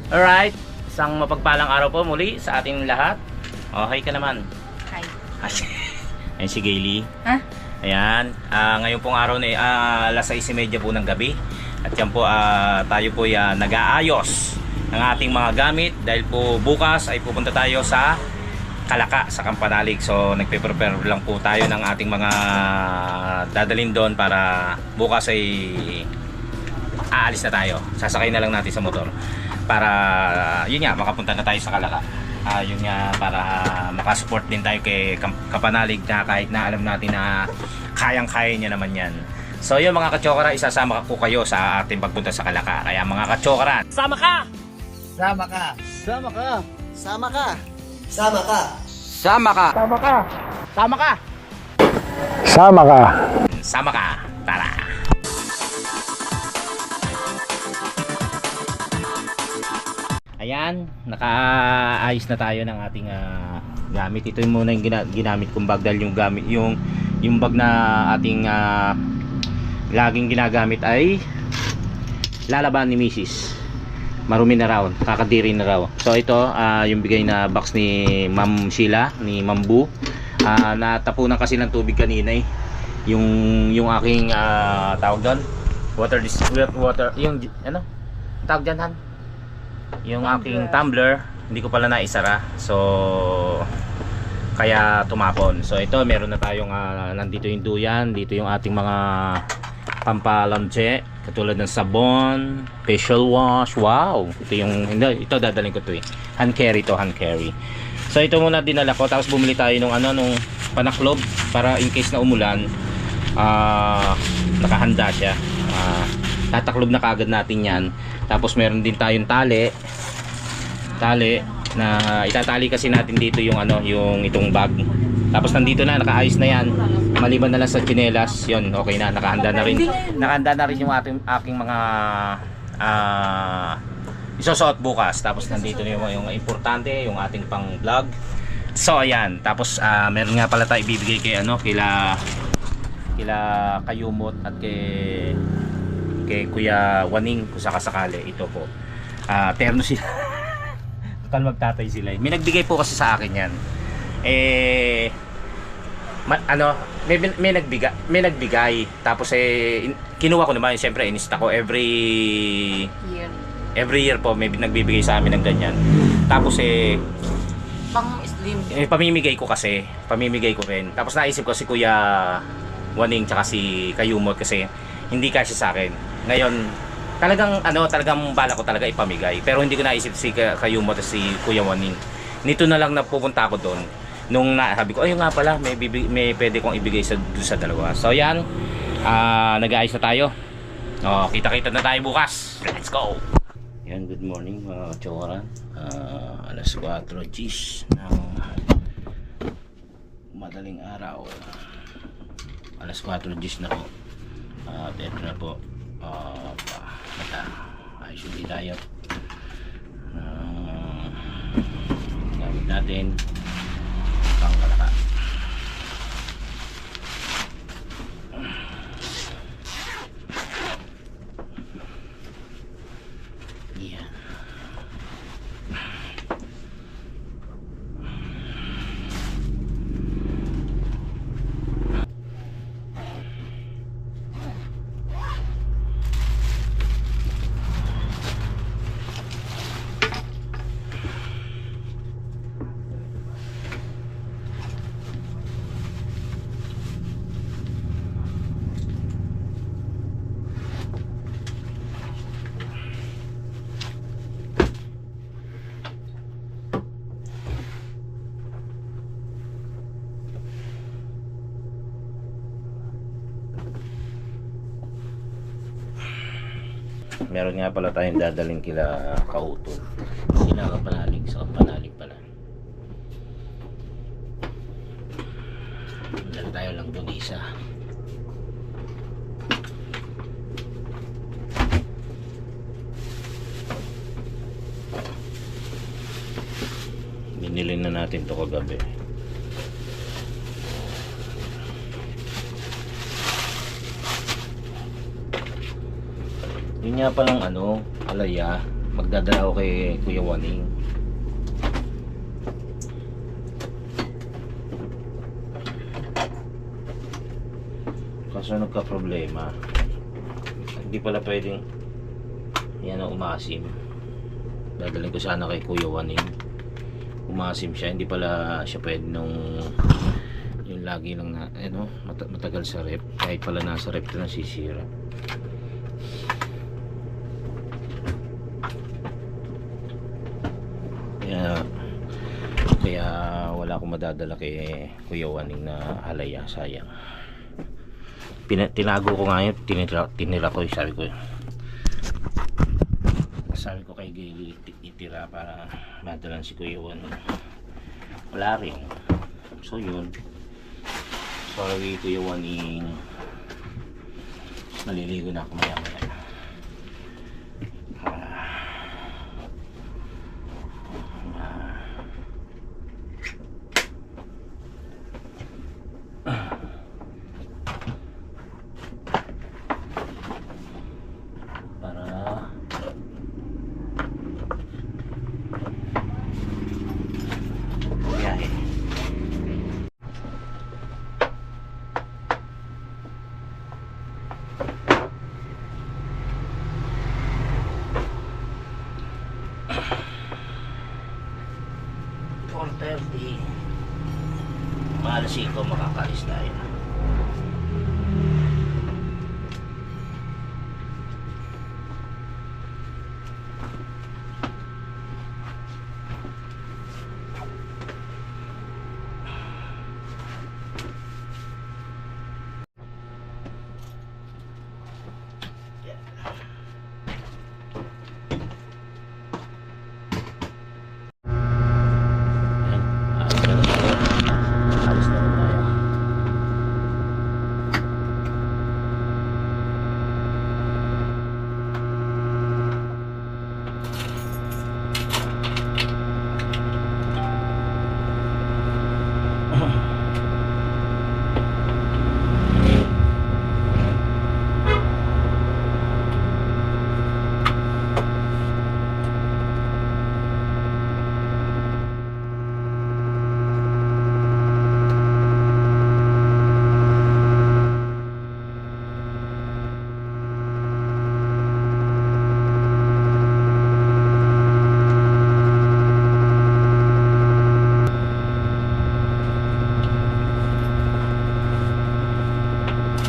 Alright, isang mapagpalang araw po muli sa ating lahat. Oh, hi ka naman. Hi. Ayan si Gayle. Ha? Ayan, ngayon pong araw na alas 6:30 po ng gabi. At yan po, tayo po nag-aayos ng ating mga gamit dahil po bukas ay pupunta tayo sa Kalaka, sa Kampanalig. So nagpe-prepare lang po tayo ng ating mga dadalhin doon para bukas ay aalis na tayo. Sasakay na lang natin sa motor para yun nga, makapunta na tayo sa Kalaka. Yun nga, para makasupport din tayo kay Kampanalig na kahit na alam natin na kayang-kaya niya naman yan. So yun mga kachokara, isasama ko kayo sa ating pagpunta sa Kalaka. Kaya mga kachokara, sama ka! Sama ka. Sama ka. Sama ka. Sama ka. Sama ka. Sama ka! Sama ka! Sama ka. Sama ka! Tara! Ayan, nakaayos na tayo ng ating gamit. Ito yung muna yung ginamit kong bag dahil yung gamit yung bag na ating laging ginagamit ay lalaban ni Mrs. Marumi na raw, kakadiri na raw. So ito yung bigay na box ni Ma'am Sheila, ni Ma'am Bu. Natapunan kasi ng tubig kanina eh. Yung aking tawag doon, water yung ano? Tawag diyan, Han? Yung aking tumbler, hindi ko pala naisara. So kaya tumapon. So ito, meron na tayong nandito yung duyan, dito yung ating mga pampalamche, katulad ng sabon, facial wash. Wow, ito yung ito dadalhin ko to eh. Hand carry to, hand carry. So ito muna dinala ko, tapos bumili tayo nung nung panaklob para in case na umulan, nakahanda siya. Tataklob na kaagad natin yan. Tapos meron din tayong tali na itatali kasi natin dito yung yung itong bag. Tapos nandito na, nakaayos na yan. Maliban na lang sa tsinelas, yun, okay na, nakahanda na rin. Nakahanda na rin yung aking mga isusuot bukas. Tapos nandito na yung importante, yung ating pang vlog. So ayan, tapos meron nga pala tayo ibibigay kay kila Kayumot at kay Kuya Waning kung sakasakali. Ito po, terno sila. Total magtatay sila. May nagbigay po kasi sa akin yan. May nagbigay. Tapos kinuha ko naman, siyempre inista ko every year po may nagbibigay sa amin ng ganyan. Tapos Pang slim. pamimigay ko rin. Tapos naisip ko si Kuya Waning tsaka si Kayumot kasi hindi kasi sa akin. Ngayon talagang bala ko talaga ipamigay. Pero hindi ko naisip si Kayumot at si Kuya Waning. Nito na lang napupunta ako doon. Nung sabi ko, ayun nga pala, may pwede kong ibigay sa dalawa. So yan, nag-aayos na tayo. Kita-kita na tayo bukas. Let's go! Yan, good morning mga kachoran. Alas 4 G's ng madaling araw. Alas 4 G's na po. At ito na po. Ayos yung tayo. Gamit natin pang Kalaka. Yan. Meron nga pala tayong dadaling kila Kautol. Sila Kampanalig, sa Kampanalig pala. Dala tayo lang doon isa. Binili na natin to kagabi. Yun nga palang alaya, Magdadala ako kay Kuya Waning. Kaso nagka-problema. Hindi pala pwedeng yan ang umasim. Dadalhin ko sana kay Kuya Waning. Umasim siya, hindi pala siya pwede nung yung lagi lang na matagal sa rep. Kahit pala nasa rep na sisira. Kaya wala akong madadala kay Kuya Waning na halaya, sayang. Tinago ko nga yun, tinira ko, sabi ko kay Gayle itira para madalan si Kuya Waning. Wala rin, so yun, sorry Kuya Waning, maliligo na ako maya maya. Maalas 5 makakalis tayo.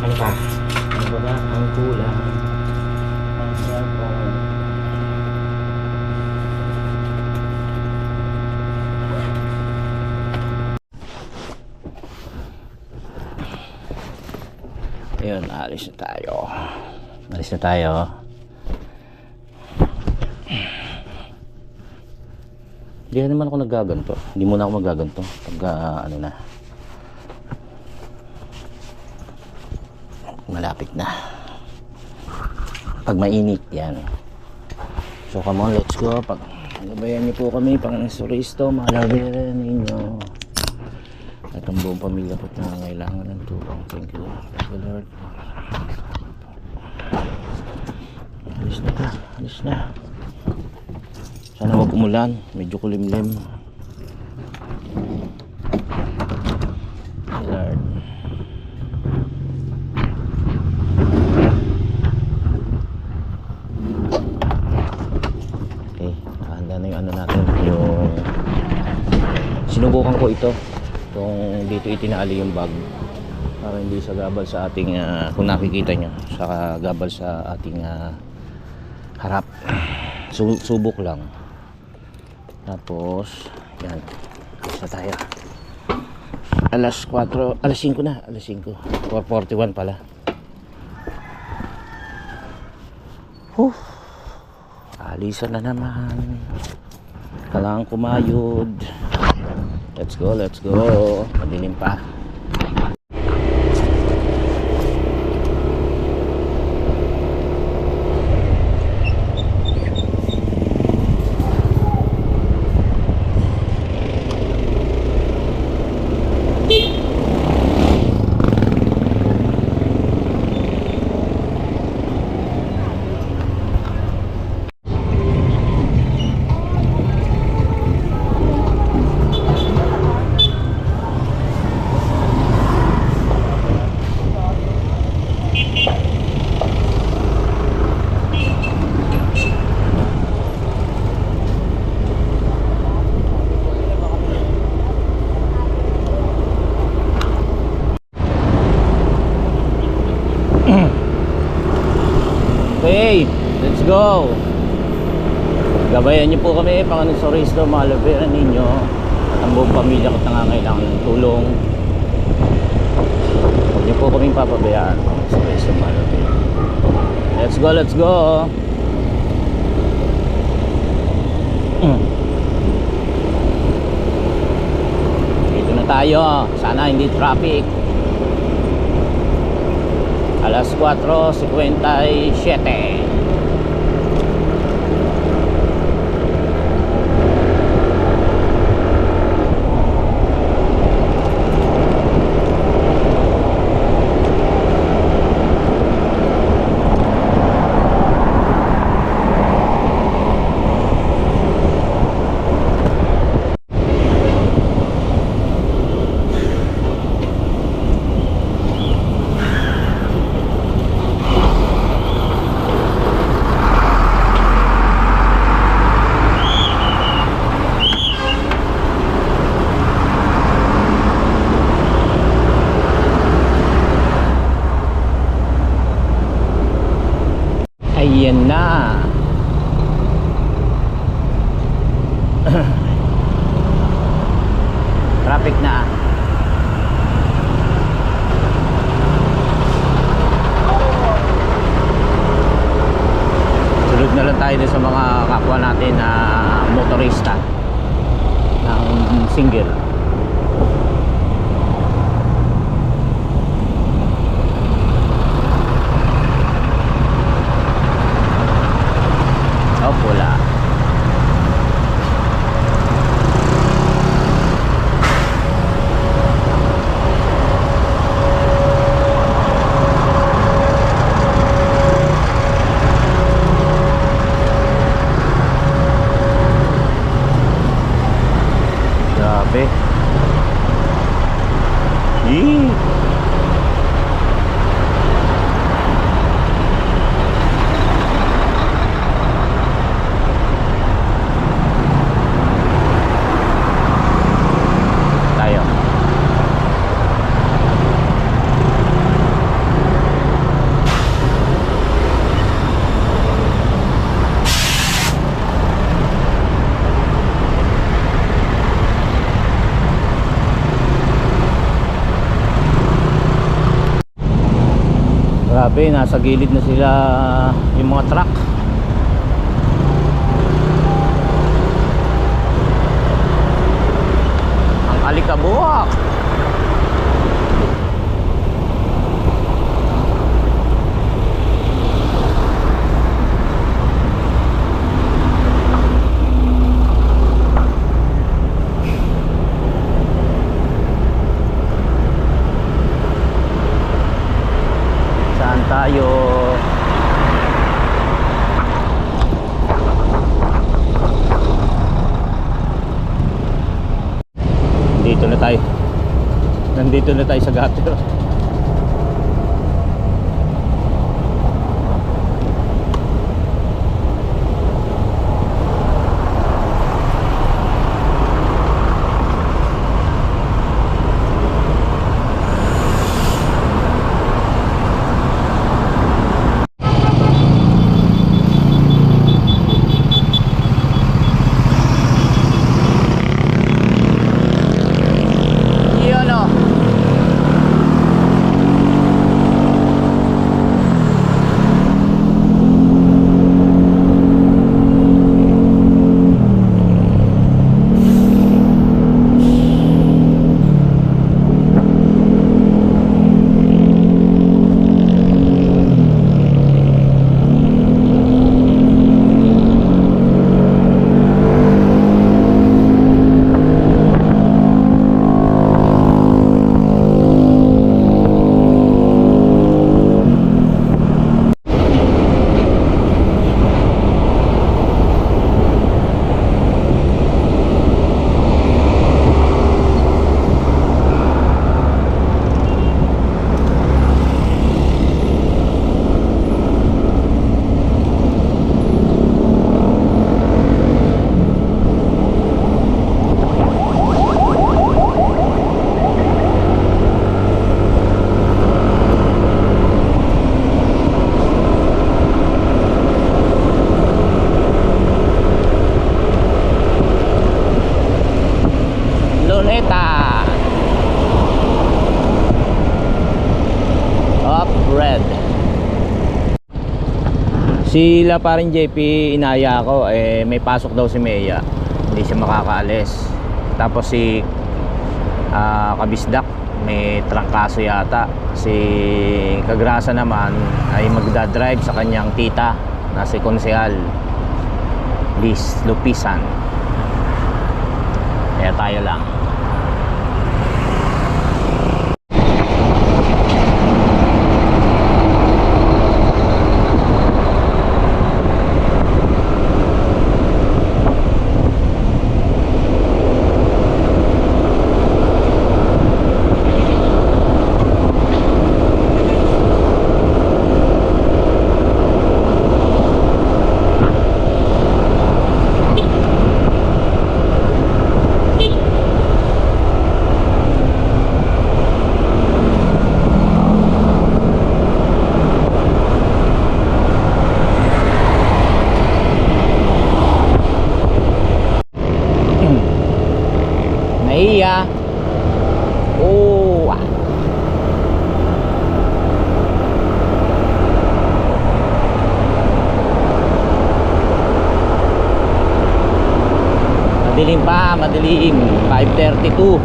Ano pa? Ano ba ang kulang? Ang cellphone. Ayun, alis na tayo. Alis na tayo. Hindi naman ako nagaganto. Hindi muna ako magaganto pag ano na. Malapit na. Pag mainit yan. So come on, let's go. Pag gabayan niyo po kami, Panginoong Soristo, malawiran ninyo. At ang buong pamilya po na ngailangan ng tulong. Thank you. Thank you, Lord. Alis na ka. Alis na. Sana wag umulan. Medyo kulimlim. Lord. Okay. Handa na yung ano natin. Yung sinubukan ko ito. Kung dito itinali yung bag para hindi sa gabal sa ating kung nakikita nyo sa gabal sa ating harap. Subok lang. Tapos yan, alas na tayo. Alas 4, alas 5 na, alas 5, 4:41 pala. Alisan na naman. Kailangan kumayod. Let's go, let's go. Madilim pa. Gabayan niyo po kami, Panginoon Soristo, mga labera ninyo at ang buong pamilya ko nangangailangan ng tulong. Huwag niyo po kaming papabayaan, Panginoon Soristo, mga labera. Let's go, let's go. Dito na tayo, sana hindi traffic. Alas 4:57. Ayan na. Traffic na. Sunod na lang tayo dun sa mga kapwa natin na motorista ng single. Oh, pula. Grabe. Yee. Tayo. Grabe, nasa gilid na sila yung mga truck. Ang alikabok. Saan tayo? Nandito na tayo. Nandito na tayo sa gutter. Yun o. Sila pa rin JP, inaya ko, may pasok daw si Mea, hindi siya makakaalis. Tapos si Kabisdak, may trangkaso yata. Si Kagrasa naman ay magdadrive sa kanyang tita na si Konsehal Liz Lupisan. Kaya tayo lang. Naiya. Oh. Madilim pa, madilim. 5:32.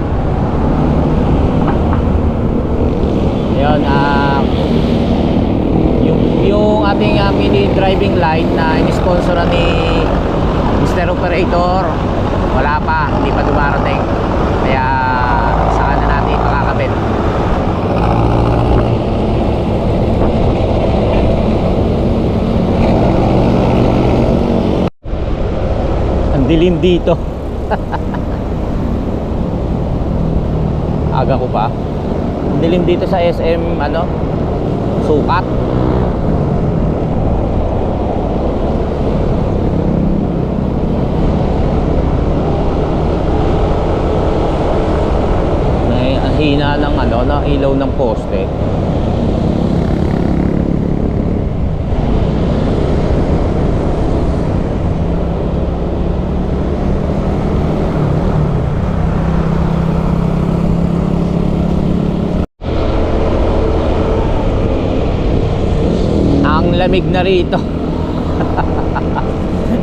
Ayun, yung ating mini driving light na in-sponsoran ni Mr. Operator, wala pa, hindi pa dumarating. Kaya saka na natin makakabit. Ang dilim dito. Aga ko pa. Ang dilim dito sa SM Sukat. Hina ng ng ilaw ng poste. Ang lamig na rito.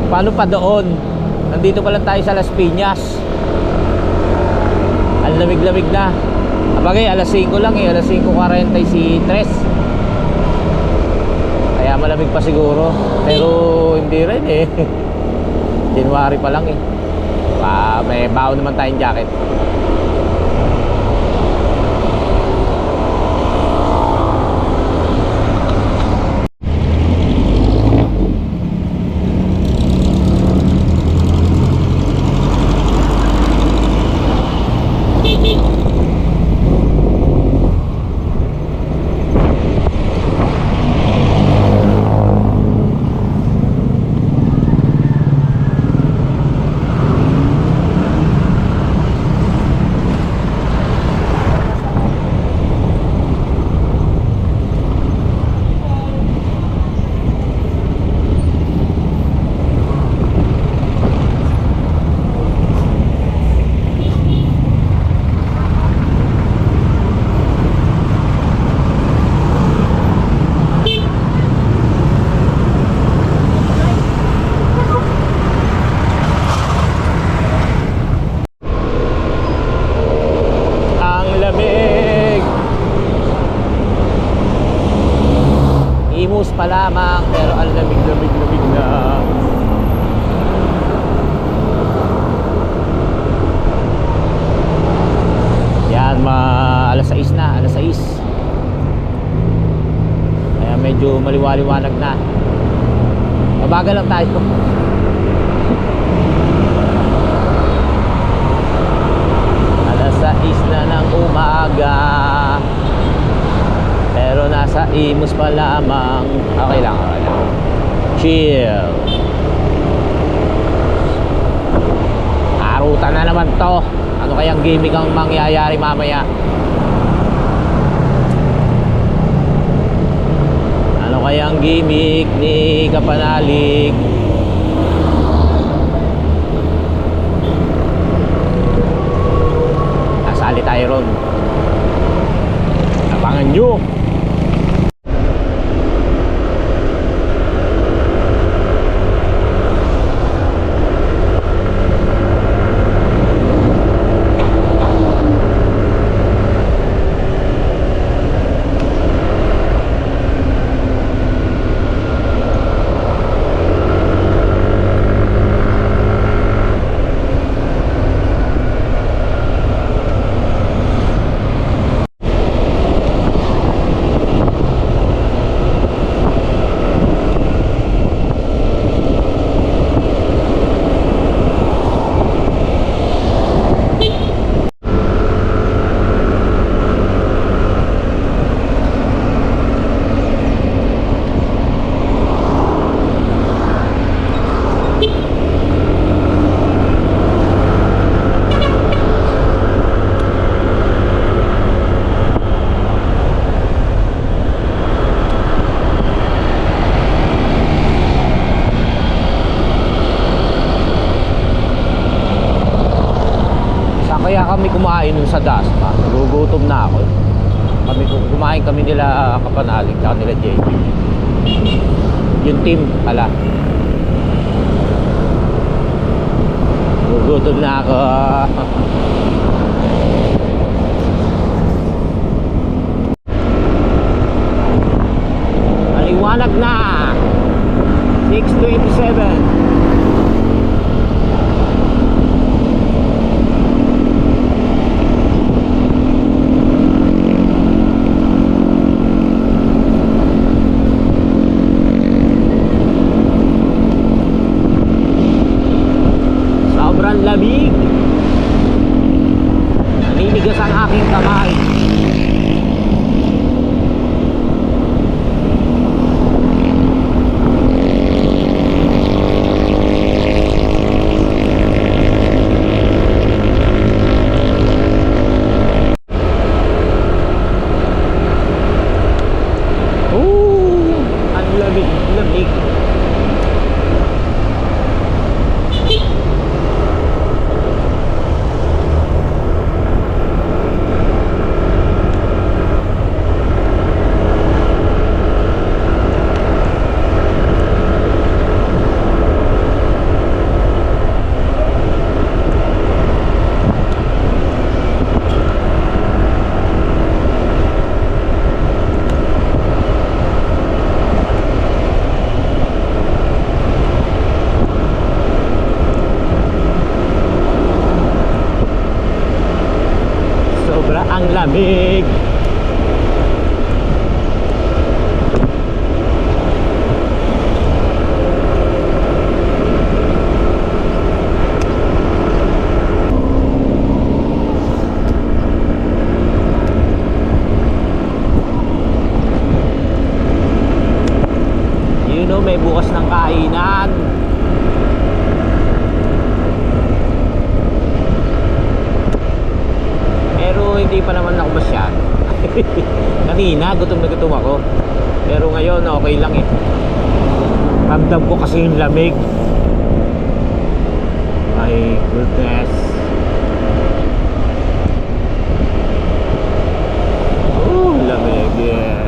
Paano pa doon? Nandito pa lang tayo sa Las Piñas. Ang lamig-lamig na. Bagay, alas 5 lang alas 5:40 si Tres. Kaya malamig pa siguro. Pero hindi rin January pa lang may baon naman tayong jacket. Pa lamang pero ang lamig na. Yan, alas 6 na, alas 6. Kaya medyo maliwaliwanag na. Mabagal lang tayo. Alas 6 na ng umaga. Pero nasa Imus pa lamang. Okay lang, okay lang. Chill. Arutan na naman to. Ano kayang gimmick ang mangyayari mamaya? Ano kayang gimmick ni Kapanalig? Nasali tayo ron. Abangan nyo. Kaya kami kumain nun sa Dasma. Nagugutom na ako. Kumain kami nila Kapanalig tsaka nila JP. Yung team pala. Nagugutom na ako. Maliwanag na 6:27. Sobrang lamig. Naninigas ang aking kamay. Ang lamig, lamig. Sobra ang lamig. You know, may bukas ng kainan. Pero hindi pa naman ako masyado. Kanina gutom na gutom ako. Pero ngayon okay lang eh. Ramdam ko kasi yung lamig. My goodness. Lamig yeah.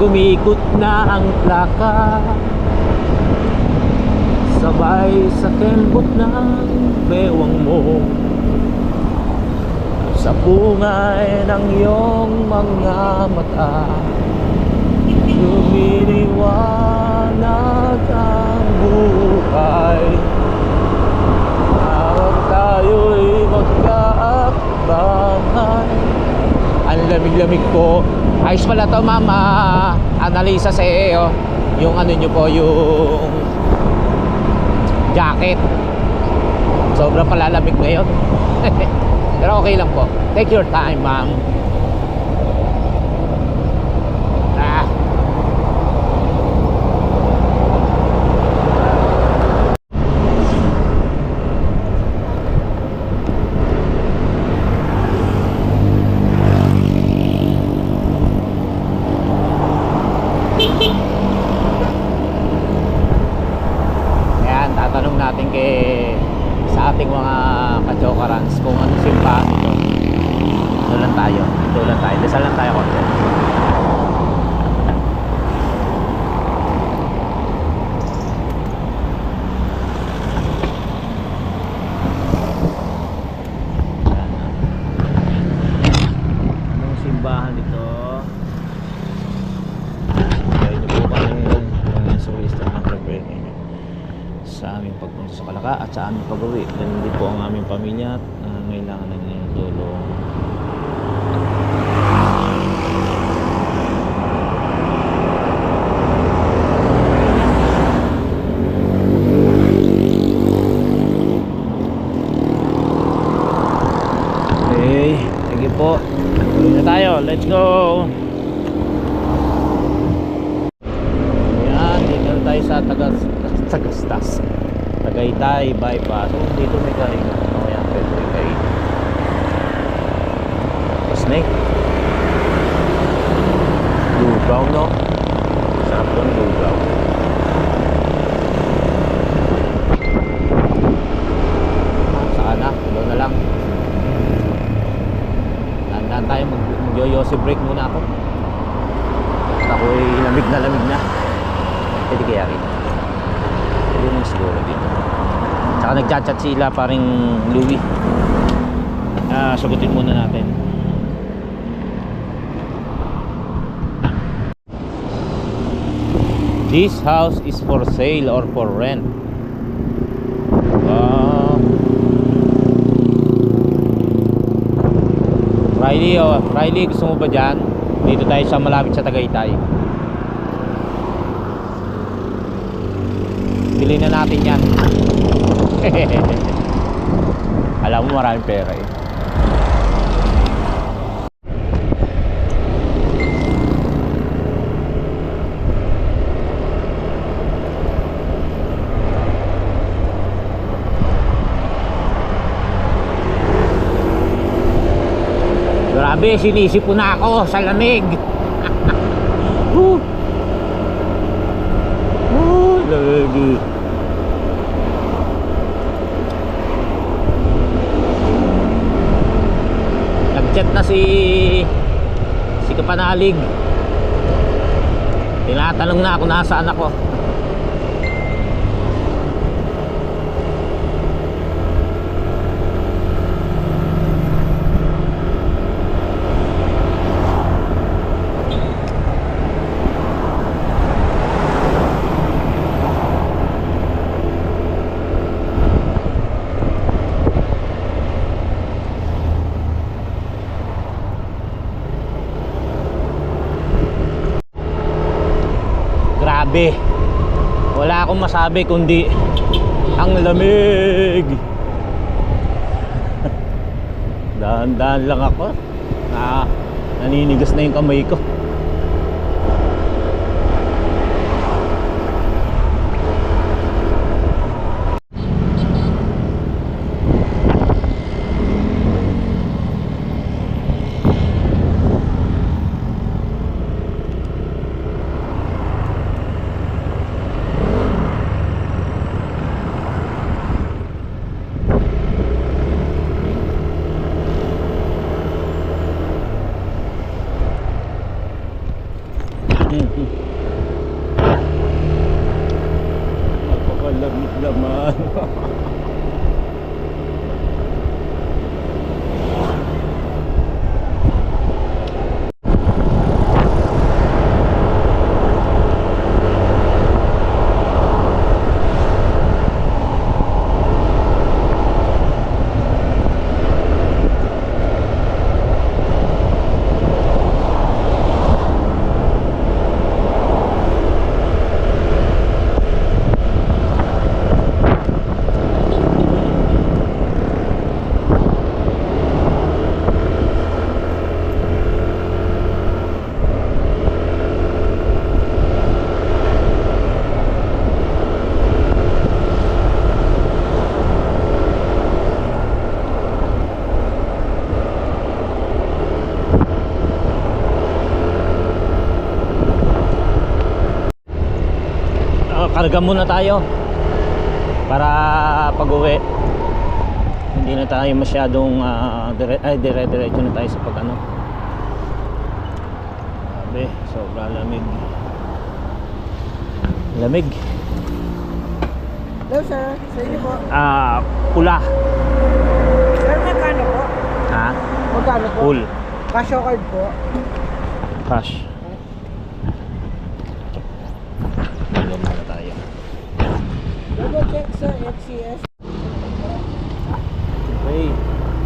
Umikot na ang plaka, sabay sa kembot ng bewang mo, sa bungay ng iyong mga mata, lumiliwanag ang buhay. Habang tayo'y magkaakbangan. Ang lamig-lamig po. Ayos pala to, mama. Analisa sa iyo yung ano nyo po, yung jacket. Sobrang palalamig ngayon. Pero okay lang po. Take your time, ma'am. Ayan, tatanong natin sa ating mga kajokarans kung ano simbahan ito. Ito lang tayo. Dasal lang tayo konti. Anong simbahan ito? baka at sa aming pag-uwi. Ganun din po ang aming pamilya at ngailangan na nilang tulong. Okay, sige po. Tuloy na tayo. Let's go. Yan, dito na tayo sa Tagastas. Tagaytay bypass. So, dito may galing. Oh, yan, pwede kay snake. Lugaw, no? Sarap doon, lugaw. Saan na? Doon na lang. Dahan tayo, mag-yoyosi break muna ako. At ako'y lamig na. Pwede kaya rin. Pwede na siguro dito. Tsaka nagchat-chat sila paring Louie. Sagutin muna natin. This house is for sale or for rent. Riley, gusto mo ba dyan? Dito tayo sa malapit sa Tagaytay. Bili na natin yan. Alam mo maraming pera eh. Grabe, sinisip ko na ako sa lamig. Lamig. Nag-chat na si Kapanalig. Tinatanong na ako nasaan ako. Grabe, wala akong masabi kundi ang lamig. Dahan-dahan lang ako. Naninigas na yung kamay ko. Napakalamig naman. Karga muna tayo para pag-uwi. Hindi na tayo masyadong dire-diretso na tayo sa pag-ano. Grabe, sobrang lamig. Lamig. Hello sir, sa inyo po. Pula. Sir, magkano po? Ha? Magkano po? Full. Cash o card po? Cash. Bigyan muna tayo. Double check sir, FCS. Ay,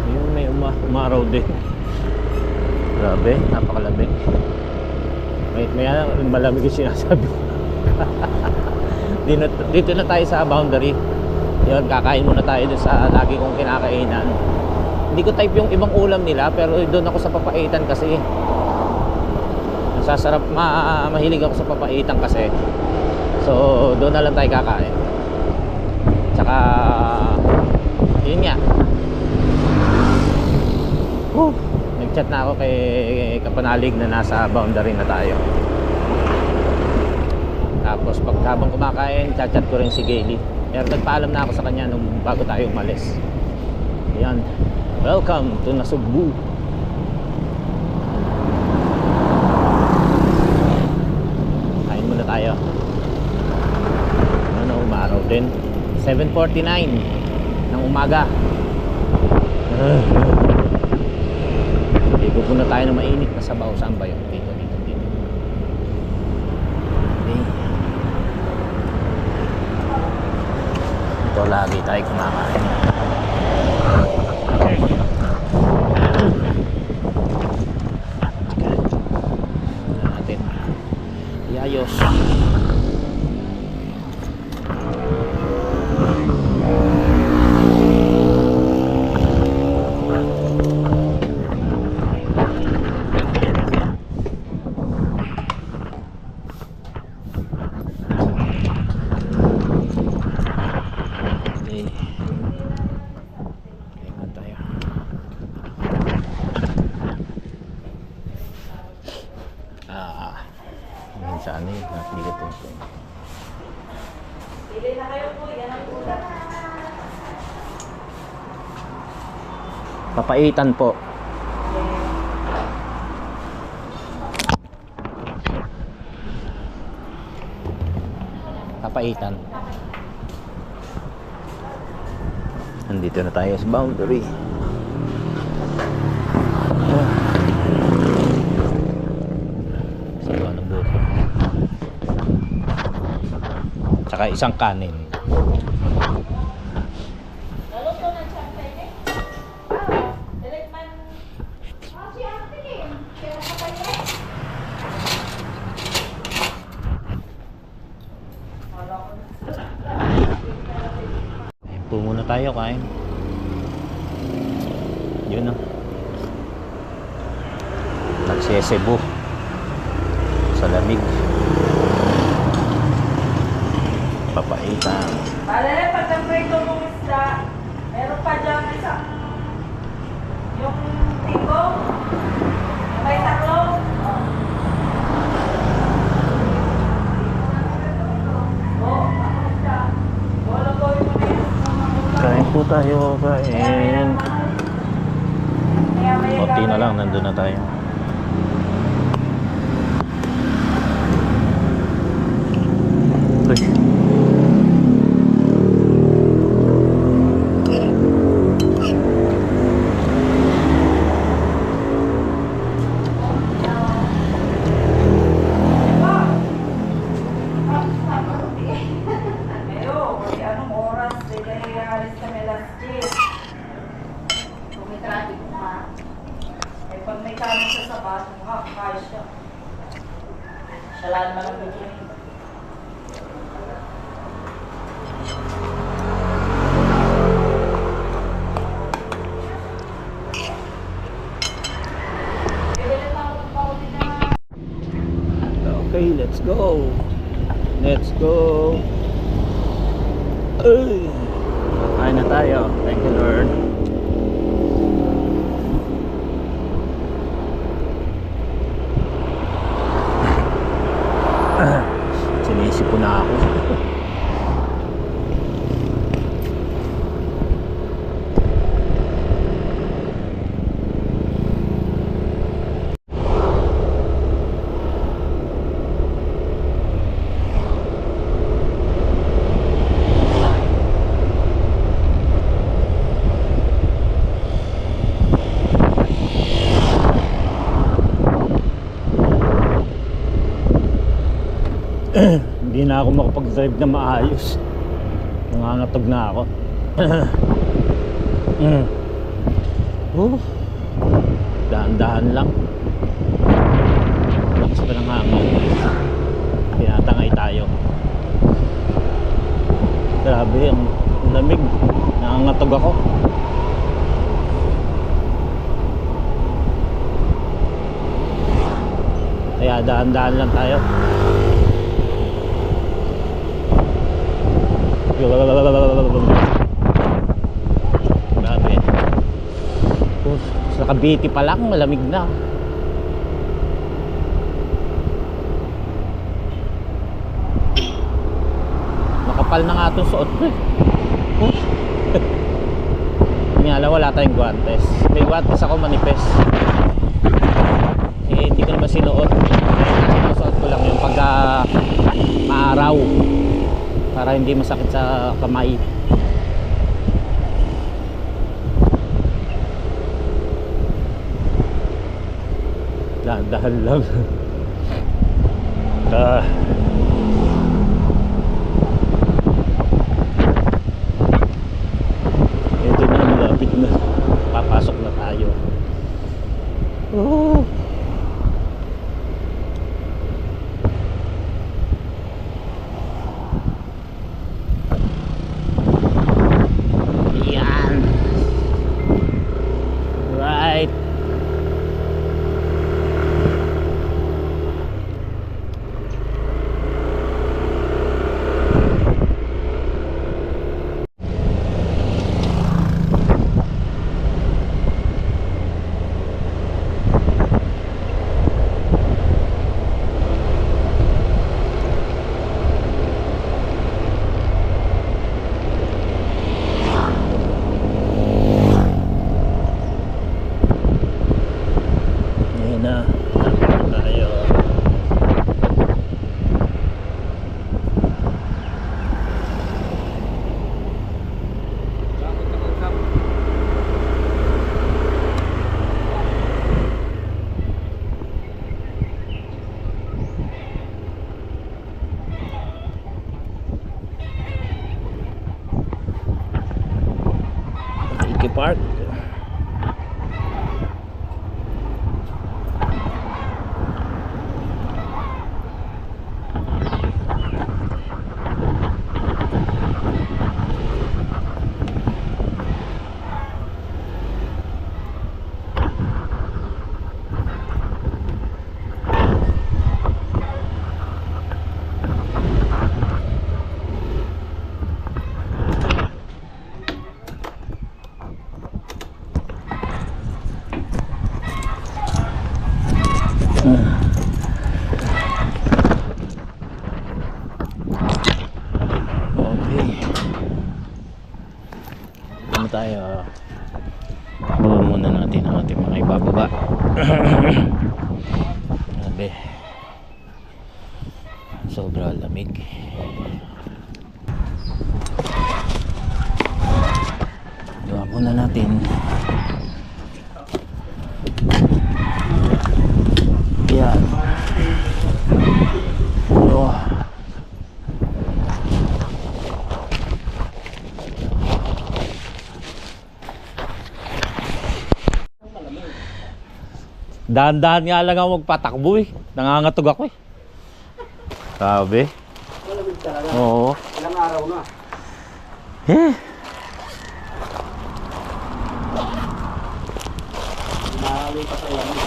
yun may umaraw din. Grabe, napakalamig. Maya malamig yung sinasabi ko. Dito na tayo sa boundary. Yun, kakain muna tayo dun sa lagi kong kinakainan. Hindi ko type yung ibang ulam nila, pero doon ako sa papaitan kasi. Nasasarap, mahilig ako sa papaitan kasi. So, doon na lang tayo kakain. Tsaka, yun nga. Nag-chat na ako kay Kapanalig na nasa boundary na tayo. Tapos habang kumakain, chat ko rin si Gayle. Pero nagpaalam na ako sa kanya nung bago tayo umalis. Ayan. Welcome to Nasugbu. Kain muna tayo. Ano, umaraw din. 7:49 ng umaga. Ligo muna tayo ng mainit na sabaw. Saan ba yun? Dito. Okay. Ito lagi tayo kumakain. Natin iayos. Saan eh, nakikita ito. Pili na kayo po, yan ang ulam. Papaitan po. Papaitan. Nandito na tayo sa boundary. Tsaka isang kanin. Po muna tayo kain. Yun na. Nagsesebo sa lamig. Papaitan. Palala, pag ang-prito mong isda, meron pa dyan isang yung tingo, may taklong. Kain po tayo, kain. Konti na lang, nandun na tayo. Uy. Siya naman ang bigyan. Okay, let's go. Let's go. Ay. Kain na tayo. Thank you, Lord. Sinisip ko na ako. Hindi na ako makapag-drive na maayos. Nangangatog na ako. Dahan-dahan lang. Lakas pa ng hangin. Tinatangay tayo. Grabe, ang lamig. Nangangatog ako. Kaya dahan-dahan lang tayo. Grabe. Sa Cavite pa lang, malamig na. Makapal na nga itong suot ko eh. Nga lang, wala tayong guantes. May guantes ako manipes. Eh, hindi ko naman sinuot. Sinusuot ko lang yung pagka maaraw para hindi masakit sa kamay. Dahan-dahan lang. Ito na, malapit na. Papasok na tayo. Yan. Right. Ayan na. Tapos na tayo. Iki Park. Okay. Ano tayo? Baba muna natin ang ating mga ibababa. Grabe. Sobra lamig. Baba muna natin. Yan. Oh. Dahan-dahan nga lang ako magpatakbo eh. Nangangatog ako eh. Sabi. Malamig talaga. Oo. Ilang araw na. Eh. Malamig pa sa lamig.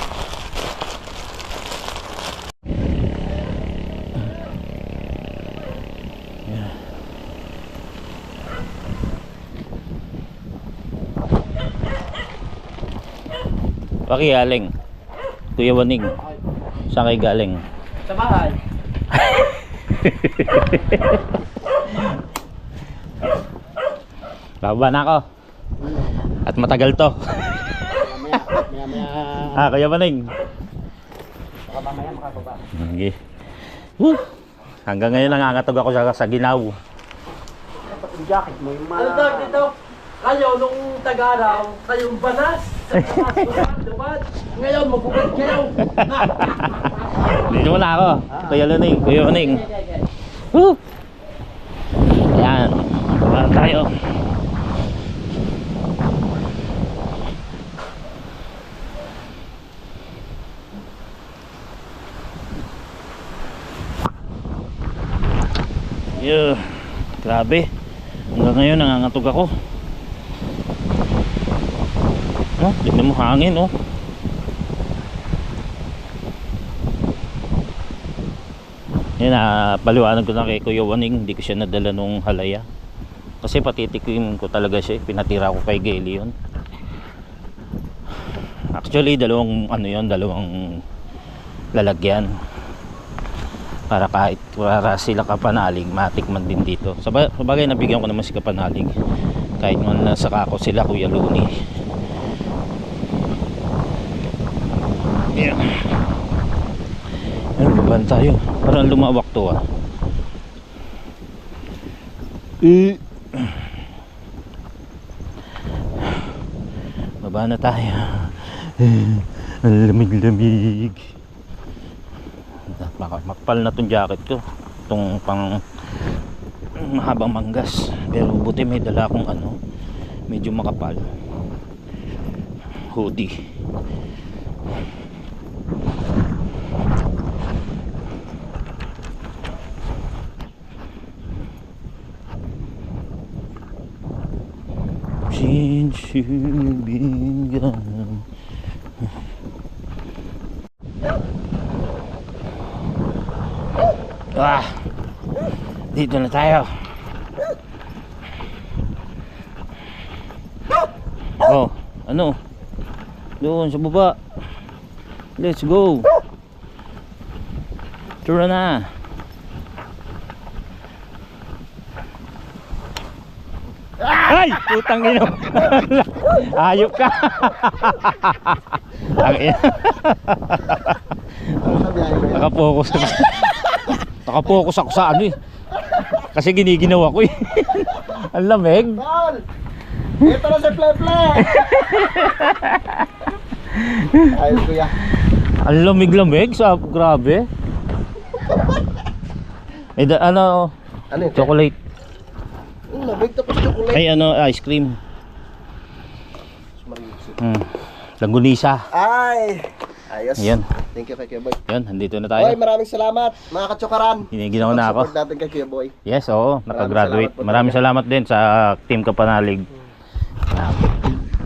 Pakigaling. Kuya Waning. Saan kayo galing? Sa bahay. Baba na ako. At matagal to. Maya. Kuya Waning. Baka mamaya makababa. Okay. Hanggang ngayon nangangatog ako sa ginaw. Dapat yung jacket mo yung mga... Ano daw dito? Kayo nung tag-araw, kayong banas. Dumad. Ngayon, magpupad kayo. Dito muna ako. Kuya Luning. Kuya Waning. Woo! Ayan. Baba tayo. Yeah. Grabe. Hanggang ngayon nangangatog ako. Oh, tignan mo hangin oh. Yan, paliwanag ko na kay Kuya Waning, hindi ko siya nadala nung halaya. Kasi patitikim ko talaga siya, pinatira ko kay Gayle yun. Actually, dalawang lalagyan. Para kahit para sila Kapanalig, matikman din dito. Sabagay, nabigyan ko naman si Kapanalig. Kahit man nasa kako sila, Kuya Luni. Yeah. Ayun, baban tayo. Parang lumawak to ah. Baba na tayo. Ang lamig-lamig. Makapal na tong jacket ko. Itong pang mahabang manggas. Pero buti may dala akong medyo makapal hoodie. Since you've been gone. Dito na tayo. Oh, ano? Doon sa baba. Let's go. Tara na. Ay! Putang ino. Ayop ka. Nakapokus ako sa ano eh. Kasi giniginawa ko eh. Ang lamig. Tol! Ito na si Fleple! Ayos kuya. Ang lamig-lamig. Grabe. Ano Ano yun? chocolate. Lamig tapos chocolate. Ay ice cream. Langgunisa. Ay! Ayos. Ayan. Thank you kay Kuya Boy. Yan, nandito na tayo. Oy, maraming salamat mga katsukaran. Hiniginaw na ako. Support natin kay Kuya Boy. Yes, oo, nakagraduate. salamat po Maraming salamat din sa Team Kapanalig.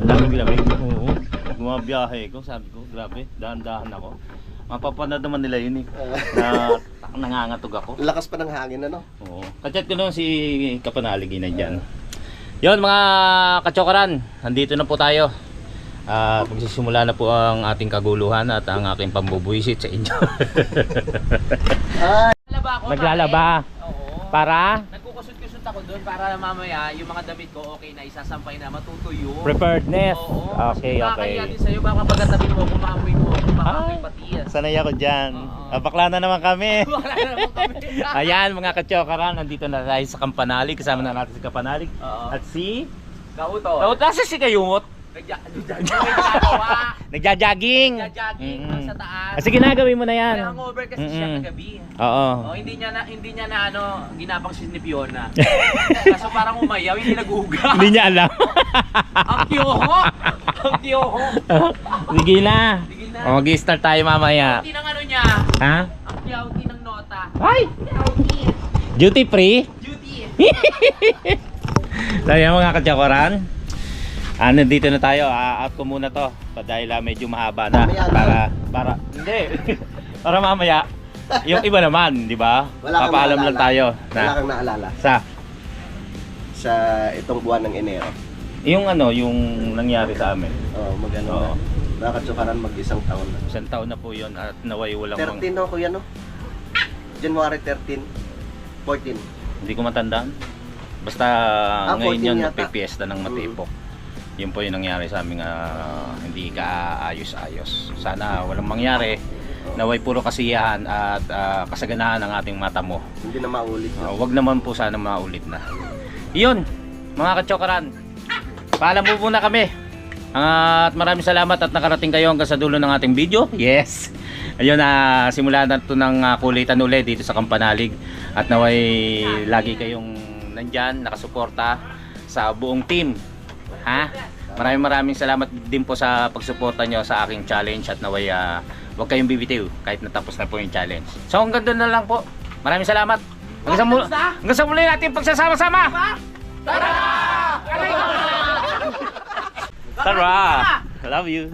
Lamig-lamig. Oo. Gumabiyahe ko, sabi ko, grabe, dahan-dahan ako. Mapapanood naman nila yun eh. Na nangangatog ako. Lakas pa ng hangin ano? Oo. Kachat ko naman si Kapanalig na dyan. Yun mga katsokaran, nandito na po tayo. At magsisimula na po ang ating kaguluhan at ang aking pambubuisit sa inyo. Naglalaba. Oo. Para Nagkukusot-kusot ako doon para mamaya yung mga damit ko okay na isasampay na matutuyo. preparedness. Oo. Okay, Nakakaya okay. din sa'yo baka pagkatabi mo kumamoy mo kumamoy patias. Sanay ako dyan. Oo. Bakla na naman kami. Wala naman kami. Ayan mga katsokaran, nandito na tayo sa Kapanalig. Kasama na natin si Kapanalig. Oo. At si... Kauto. Nasa si Kayumot. Nagja-jogging. Nagja-jogging sa taas. Sige na, gawin mo na yan. May hangover kasi siya kagabi. Oo. Oh, hindi niya na ginapang si ni Fiona. Kaso parang umayaw, hindi naghuga. Hindi niya alam. Ang kiyoho. Ang kiyoho. Sige na. Sige na. Mag-i-start tayo mamaya. Ang ng niya. Ha? Ang kiyauti ng nota. Ay! Duty free? Duty. So yan mga katsokaran. Nandito na tayo, out ko muna to dahil medyo mahaba na para hindi para mamaya yung iba naman, di ba? Papaalam lang tayo Wala kang naalala sa itong buwan ng Enero. Yung yung nangyari sa amin. Magano Oo. na. Mga katsukaran mag-isang taon na. Isang taon na po yun at naway walang 13 no kuya no? January 13, 14. hindi ko matandaan. Basta ngayon 14 yun yata. magpipiesta ng matipok. Yun po yung nangyari sa aming hindi kaayos-ayos. Sana walang mangyari. Naway puro kasiyahan at kasaganahan ng ating mata mo. Hindi na maulit. Wag naman po sana maulit na. Iyon, mga katsokaran. Paalam po muna kami. At maraming salamat at nakarating kayo hanggang sa dulo ng ating video. Yes. Ayun, simulan na ito ng kulitan ulit dito sa Kapanalig. At naway lagi kayong nandyan, nakasuporta sa buong team. Ha? Maraming salamat din po sa pagsuporta nyo sa aking challenge at naway huwag kayong bibitiw kahit natapos na po yung challenge. So hanggang doon na lang po. Maraming salamat. Hanggang sa muli natin pagsasama-sama. Tara! Love you.